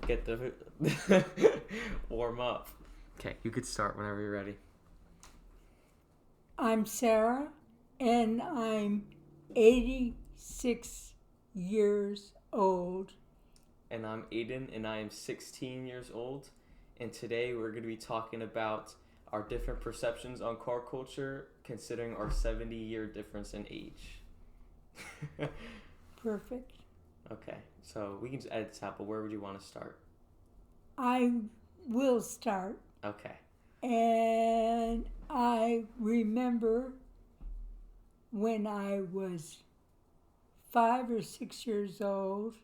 get the warm up. Okay, you could start whenever you're ready. I'm Sarah, and I'm 86 years old. And I'm Aidan, and I am 16 years old. And today we're going to be talking about our different perceptions on car culture, considering our 70-year difference in age. Perfect. Okay, so we can just edit this out, but where would you want to start? I will start. Okay. And I remember when I was 5 or 6 years old,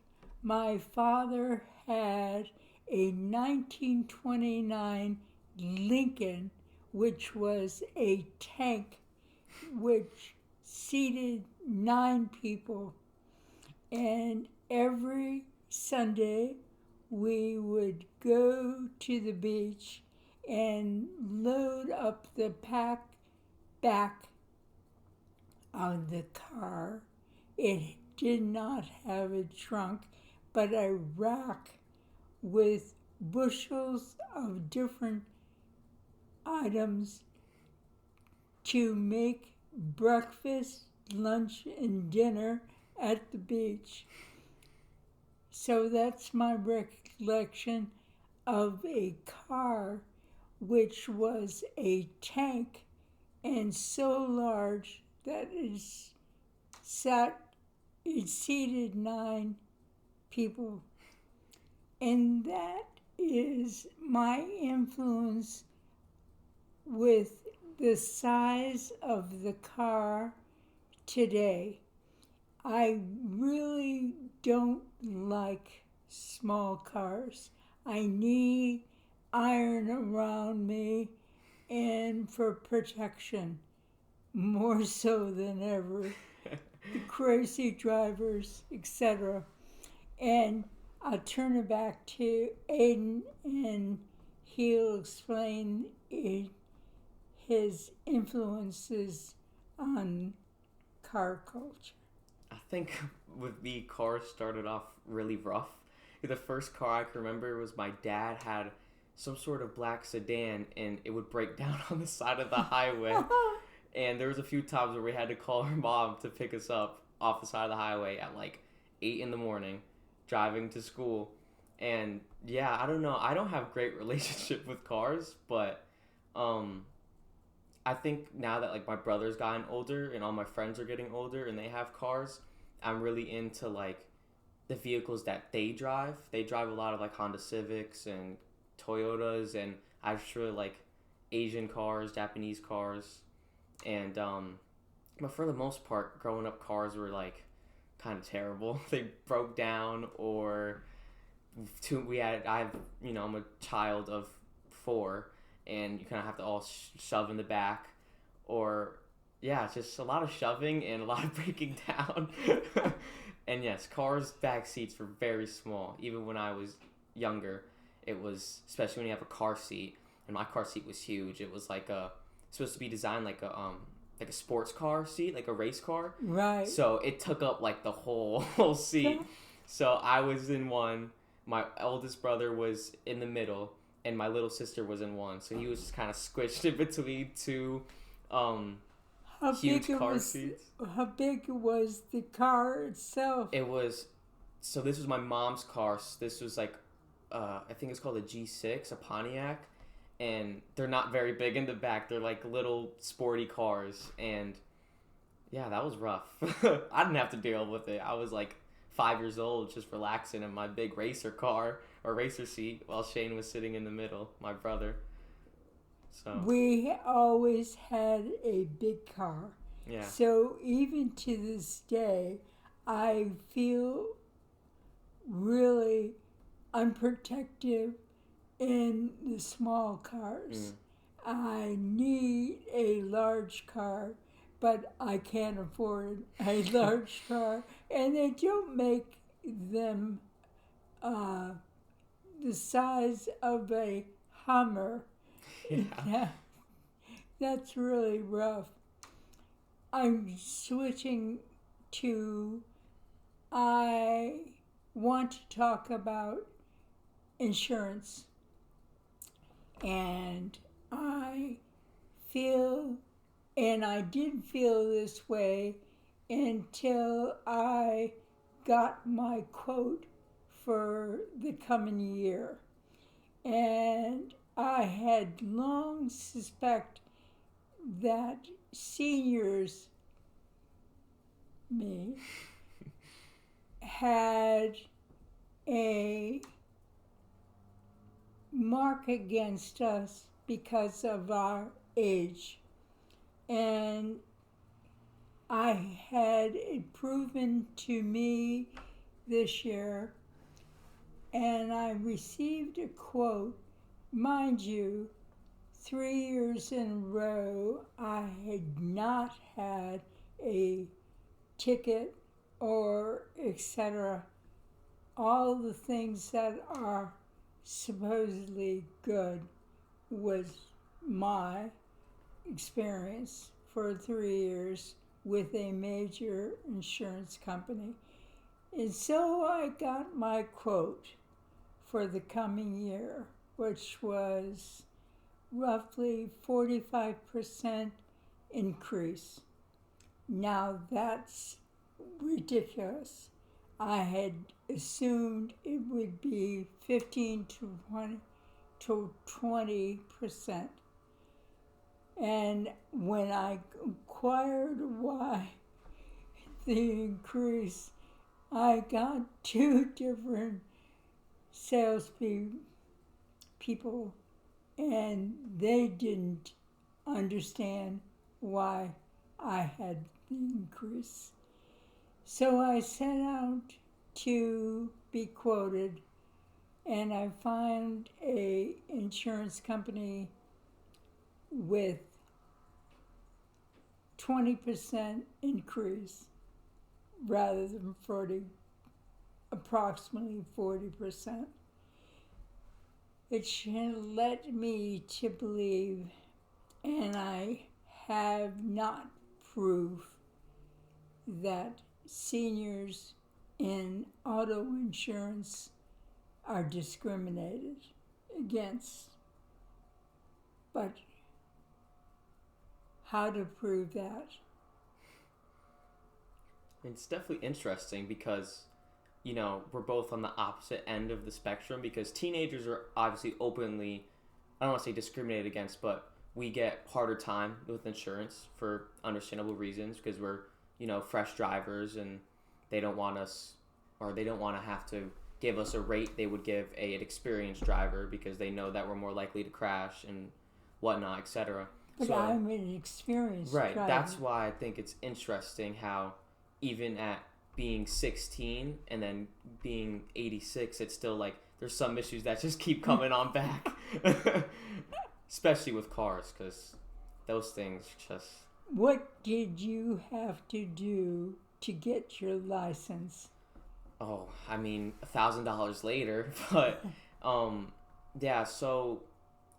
my father had a 1929 Lincoln, which was a tank which seated 9 people. And every Sunday we would go to the beach and load up the back on the car. It did not have a trunk, but a rack with bushels of different items to make breakfast, lunch, and dinner at the beach. So that's my recollection of a car which was a tank and so large that it seated 9 people. And that is my influence with the size of the car today. I really don't like small cars. I need iron around me and for protection, more so than ever. The crazy drivers, etc. And I'll turn it back to Aidan, and he'll explain his influences on car culture. I think with me, cars started off really rough. The first car I can remember was my dad had some sort of black sedan, and it would break down on the side of the highway. And there was a few times where we had to call our mom to pick us up off the side of the highway at like 8 in the morning, driving to school. And yeah, I don't know. I don't have great relationship with cars, but I think now that like my brother's gotten older and all my friends are getting older and they have cars, I'm really into like the vehicles that they drive. They drive a lot of like Honda Civics and Toyotas, and I just really like Asian cars, Japanese cars, and but for the most part, growing up, cars were like kind of terrible. They broke down, or I'm a child of 4, and you kind of have to all shove in the back, or yeah, it's just a lot of shoving and a lot of breaking down. And yes, cars' back seats were very small. Even when I was younger, it was, especially when you have a car seat, and my car seat was huge. It was like supposed to be designed like a sports car seat, like a race car. Right. So it took up like the whole seat. So I was in one. My oldest brother was in the middle, and my little sister was in one. So he was just kind of squished in between two huge car seats. How big was the car itself? It was, so this was my mom's car. This was like, I think it's called a G6, a Pontiac. And they're not very big in the back. They're like little sporty cars. And yeah, that was rough. I didn't have to deal with it. I was like 5 years old, just relaxing in my big racer car or racer seat while Shane was sitting in the middle, my brother. So we always had a big car. Yeah. So even to this day, I feel really unprotected in the small cars. I need a large car, but I can't afford a large car, and they don't make them the size of a Hummer. Yeah. That's really rough. I'm switching to, I want to talk about insurance. And I feel, and I did feel this way until I got my quote for the coming year. And I had long suspected that seniors, me, had a mark against us because of our age. And I had it proven to me this year, and I received a quote. Mind you, 3 years in a row, I had not had a ticket or etc. All the things that are supposedly good was my experience for 3 years with a major insurance company. And so I got my quote for the coming year, which was roughly 45% increase. Now that's ridiculous. I had assumed it would be 15 to 20%. And when I inquired why the increase, I got 2 different salespeople, and they didn't understand why I had the increase. So I set out to be quoted, and I found a insurance company with 20% increase rather than approximately 40%. It led me to believe, and I have not proof, that seniors in auto insurance are discriminated against. But how to prove that? It's definitely interesting because, you know, we're both on the opposite end of the spectrum, because teenagers are obviously openly, I don't want to say discriminated against, but we get harder time with insurance for understandable reasons, because we're, you know, fresh drivers, and they don't want us, or they don't want to have to give us a rate they would give an experienced driver, because they know that we're more likely to crash and whatnot, etc. But so, I'm an experienced driver. Right, that's why I think it's interesting how even at being 16 and then being 86, it's still like there's some issues that just keep coming on back. Especially with cars, because those things just... What did you have to do to get your license? Oh, I mean, $1,000 later, but yeah, so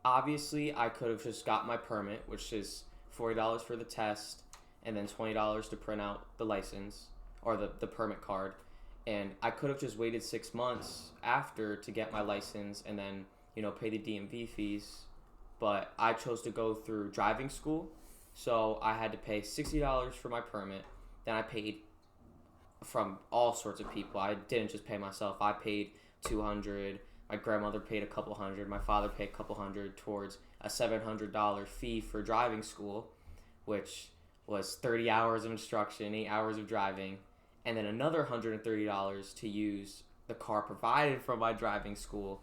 obviously I could have just got my permit, which is $40 for the test and then $20 to print out the license or the permit card. And I could have just waited 6 months after to get my license and then, you know, pay the DMV fees. But I chose to go through driving school, so I had to pay $60 for my permit. Then I paid from all sorts of people. I didn't just pay myself. I paid $200. My grandmother paid a couple hundred. My father paid a couple hundred towards a $700 fee for driving school, which was 30 hours of instruction, 8 hours of driving, and then another $130 to use the car provided from my driving school.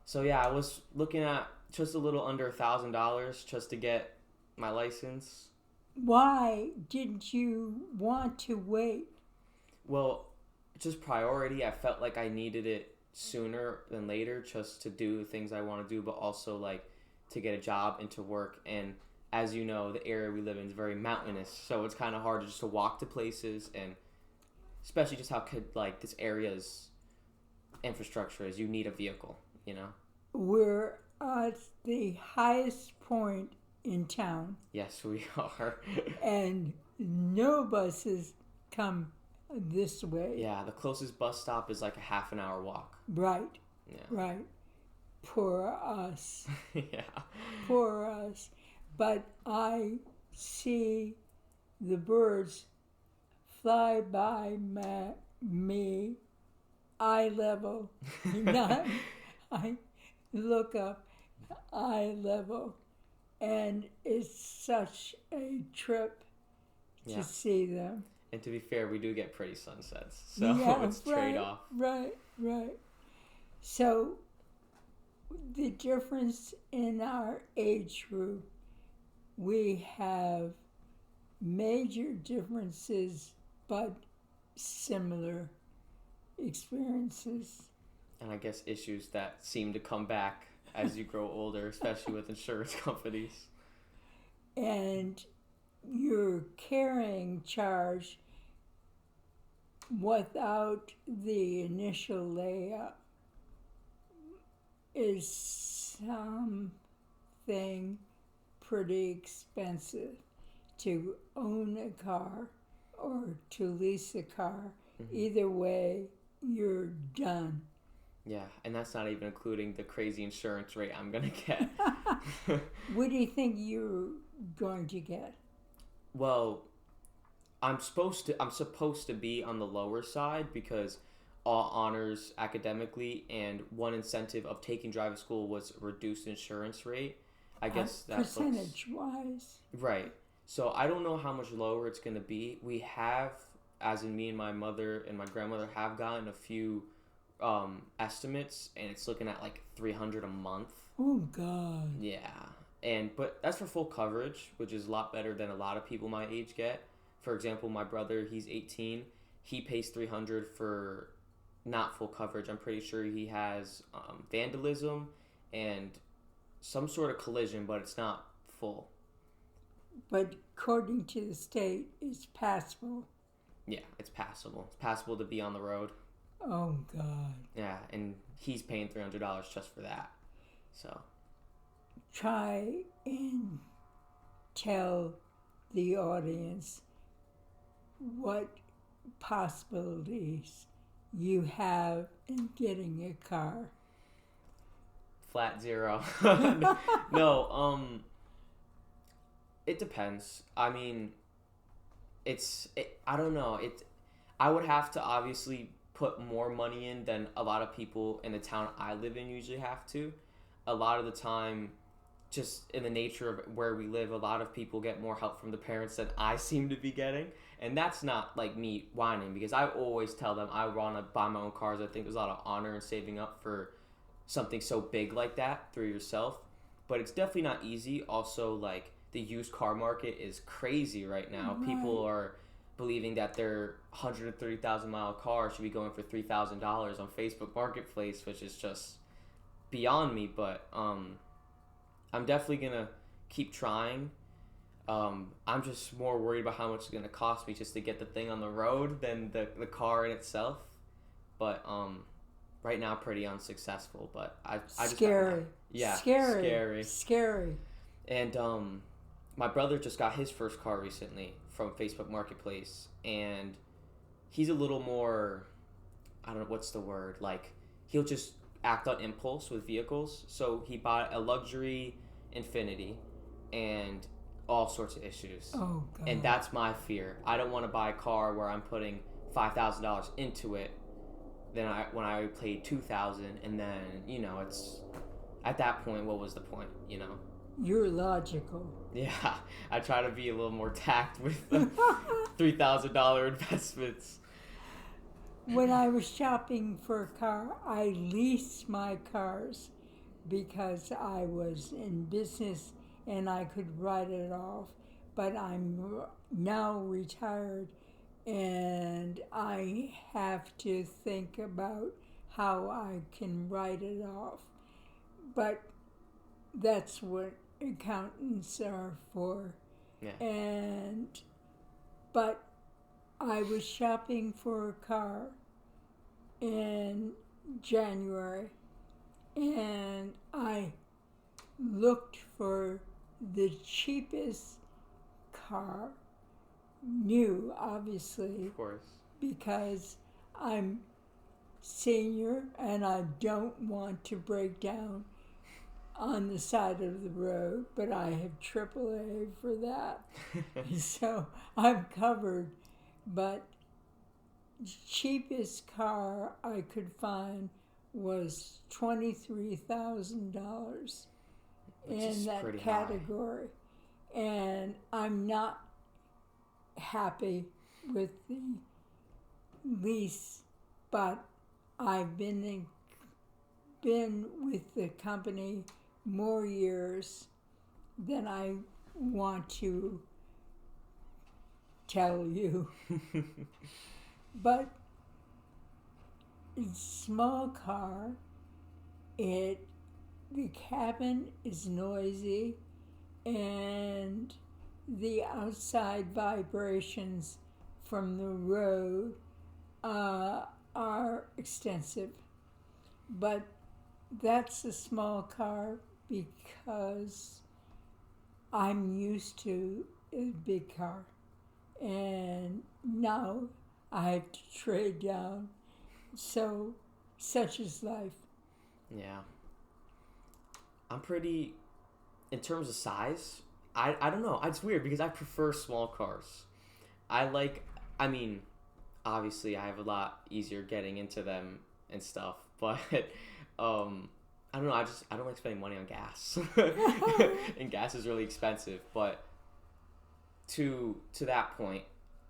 So yeah, I was looking at just a little under $1,000 just to get my license. Why didn't you want to wait? Well, just priority. I felt like I needed it sooner than later just to do the things I want to do, but also like to get a job and to work. And as you know, the area we live in is very mountainous, so it's kind of hard just to walk to places, and especially just how like this area's infrastructure is. You need a vehicle, you know. We're at the highest point in town. Yes, we are. And no buses come this way. Yeah, the closest bus stop is like a half an hour walk. Right. Yeah. Right. Poor us. Yeah. Poor us. But I see the birds fly by me, eye level. Not, I look up, eye level. And it's such a trip to Yeah. see them. And to be fair, we do get pretty sunsets, so Yeah, it's trade-off. Right. So the difference in our age group, we have major differences but similar experiences. And I guess issues that seem to come back as you grow older, especially with insurance companies. And your carrying charge without the initial layup is something pretty expensive to own a car or to lease a car. Mm-hmm. Either way, you're done. Yeah, and that's not even including the crazy insurance rate I'm gonna get. What do you think you're going to get? Well, I'm supposed to be on the lower side because all honors academically, and one incentive of taking driving school was reduced insurance rate. I guess that's percentage wise. Right. So I don't know how much lower it's gonna be. We have, as in me and my mother and my grandmother, have gotten a few estimates, and it's looking at like $300 a month. Oh God. Yeah, but that's for full coverage, which is a lot better than a lot of people my age get. For example, my brother, he's 18. He pays $300 for not full coverage. I'm pretty sure he has vandalism and some sort of collision, but it's not full. But according to the state, it's passable. Yeah, it's passable. It's passable to be on the road. Oh God. Yeah, and he's paying $300 just for that. So try and tell the audience what possibilities you have in getting a car. Flat zero. No, it depends. I mean, I don't know. I would have to obviously put more money in than a lot of people in the town I live in usually have to. A lot of the time, just in the nature of where we live, a lot of people get more help from the parents than I seem to be getting. And that's not like me whining, because I always tell them I want to buy my own cars. I think there's a lot of honor in saving up for something so big like that through yourself. But it's definitely not easy. Also, like, the used car market is crazy right now. Right. People are believing that their 130,000 mile car should be going for $3,000 on Facebook Marketplace, which is just beyond me. But I'm definitely gonna keep trying. I'm just more worried about how much it's gonna cost me just to get the thing on the road than the car in itself. But right now, pretty unsuccessful. But I just scary. And my brother just got his first car recently from Facebook Marketplace, and he's a little more, I don't know what's the word, like, he'll just act on impulse with vehicles. So he bought a luxury Infiniti and all sorts of issues. Oh God. And that's my fear. I don't want to buy a car where I'm putting $5,000 into it, then when I paid $2,000, and then, it's at that point, what was the point, You're logical. Yeah, I try to be a little more tact with the $3,000 investments. When I was shopping for a car, I leased my cars because I was in business and I could write it off. But I'm now retired, and I have to think about how I can write it off. But that's what accountants are for. Yeah. But I was shopping for a car in January, and I looked for the cheapest car, new, obviously, Of course. because I'm senior and I don't want to break down on the side of the road, but I have AAA for that. So I'm covered. But cheapest car I could find was $23,000 in that category. High. And I'm not happy with the lease, but I've been with the company more years than I want to tell you. But it's a small car. The cabin is noisy, and the outside vibrations from the road are extensive. But that's a small car because I'm used to a big car. And now I have to trade down. So, such is life. Yeah. I'm pretty, in terms of size, I don't know. It's weird because I prefer small cars. Obviously I have a lot easier getting into them and stuff, but I don't know, I don't like spending money on gas. And gas is really expensive, but to that point,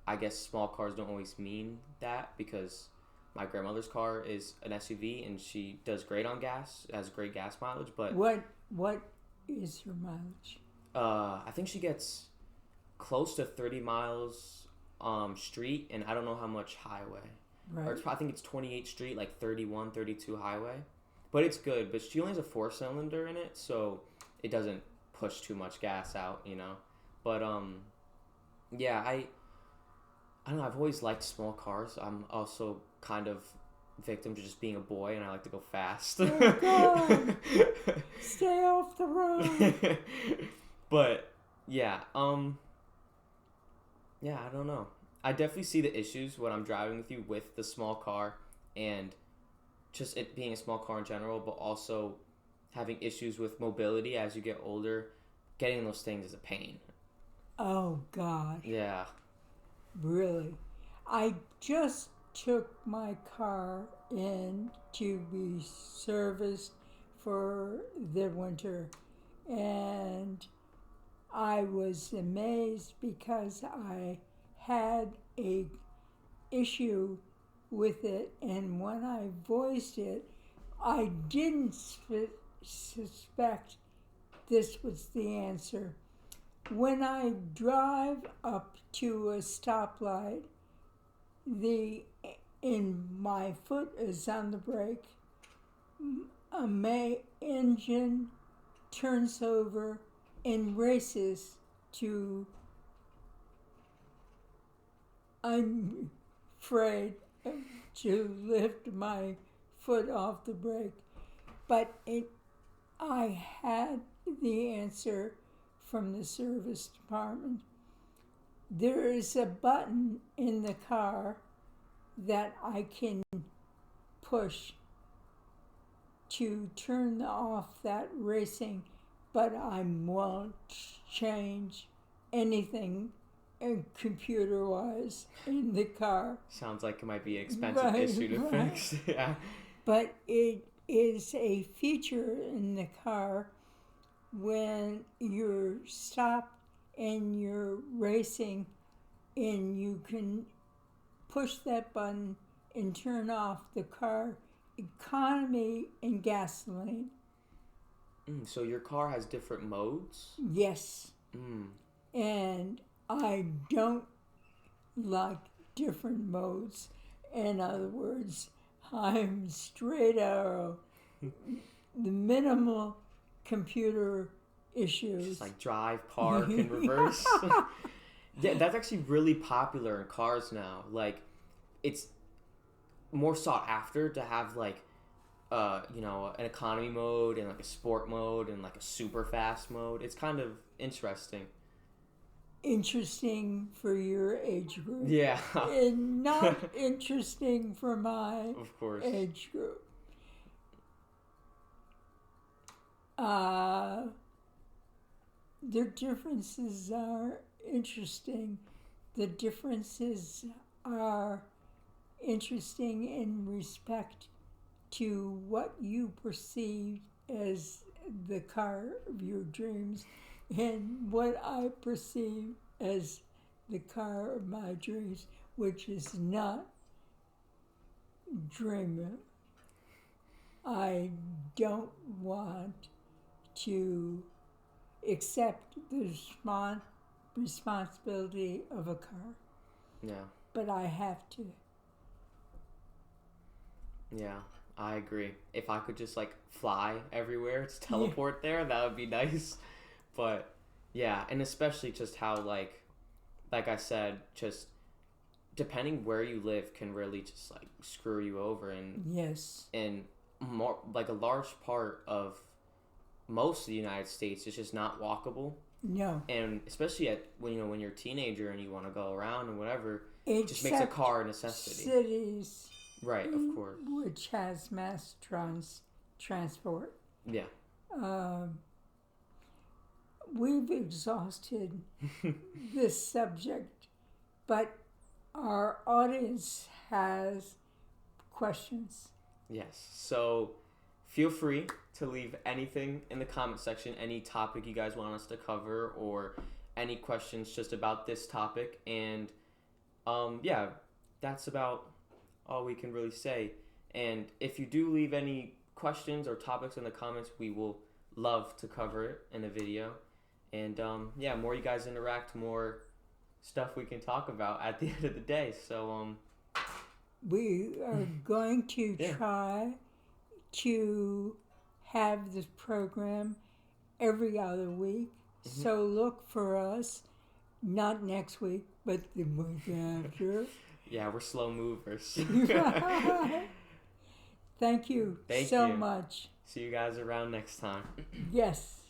I guess small cars don't always mean that, because my grandmother's car is an SUV and she does great on gas, has great gas mileage, but what is your mileage? I think she gets close to 30 miles street, and I don't know how much highway. Right. Or I think it's 28 street, like 31, 32 highway. But it's good, but she only has a 4-cylinder in it, so it doesn't push too much gas out, you know. But yeah, I don't know, I've always liked small cars. I'm also kind of victim to just being a boy, and I like to go fast. Oh God. Stay off the road. But yeah, yeah, I don't know. I definitely see the issues when I'm driving with you with the small car, and just it being a small car in general, but also having issues with mobility as you get older. Getting those things is a pain. Oh God. Yeah. Really. I just took my car in to be serviced for the winter, and I was amazed because I had a issue with it, and when I voiced it, I didn't suspect this was the answer. When I drive up to a stoplight, my foot is on the brake. My engine turns over and races to. I'm afraid to lift my foot off the brake, but I had the answer from the service department. There is a button in the car that I can push to turn off that racing, but I won't change anything computer-wise in the car. Sounds like it might be an expensive issue to fix. Yeah. But it is a feature in the car when you're stopped and you're racing, and you can push that button and turn off the car economy and gasoline. So your car has different modes? Yes. And I don't like different modes. In other words, I'm straight arrow. The minimal computer issues. Just like drive, park, and reverse. Yeah, that's actually really popular in cars now. Like, it's more sought after to have like, an economy mode and like a sport mode and like a super fast mode. It's kind of interesting. interesting for your age group. Yeah. And not interesting for my Of course. age group. The differences are interesting. The differences are interesting in respect to what you perceive as the car of your dreams and what I perceive as the car of my dreams, which is not dreaming. I don't want to accept the responsibility of a car, Yeah. but I have to. Yeah, I agree. If I could just like fly everywhere, just teleport there, that would be nice. But yeah, and especially just how like I said, just depending where you live can really just like screw you over, and Yes. more like a large part of most of the United States is just not walkable. No. And especially when you're a teenager and you want to go around and whatever, it just makes a Except car a necessity. cities, Right, of course. which has mass transport. Yeah. We've exhausted this subject, but our audience has questions. Yes. So feel free to leave anything in the comment section, any topic you guys want us to cover, or any questions just about this topic. And yeah, that's about all we can really say. And if you do leave any questions or topics in the comments, we will love to cover it in a video. And yeah, more you guys interact, more stuff we can talk about at the end of the day. So We are going to try to have this program every other week. Mm-hmm. So look for us, not next week, but the week after. Yeah, we're slow movers. Thank you Thank so you. much. See you guys around next time. Yes.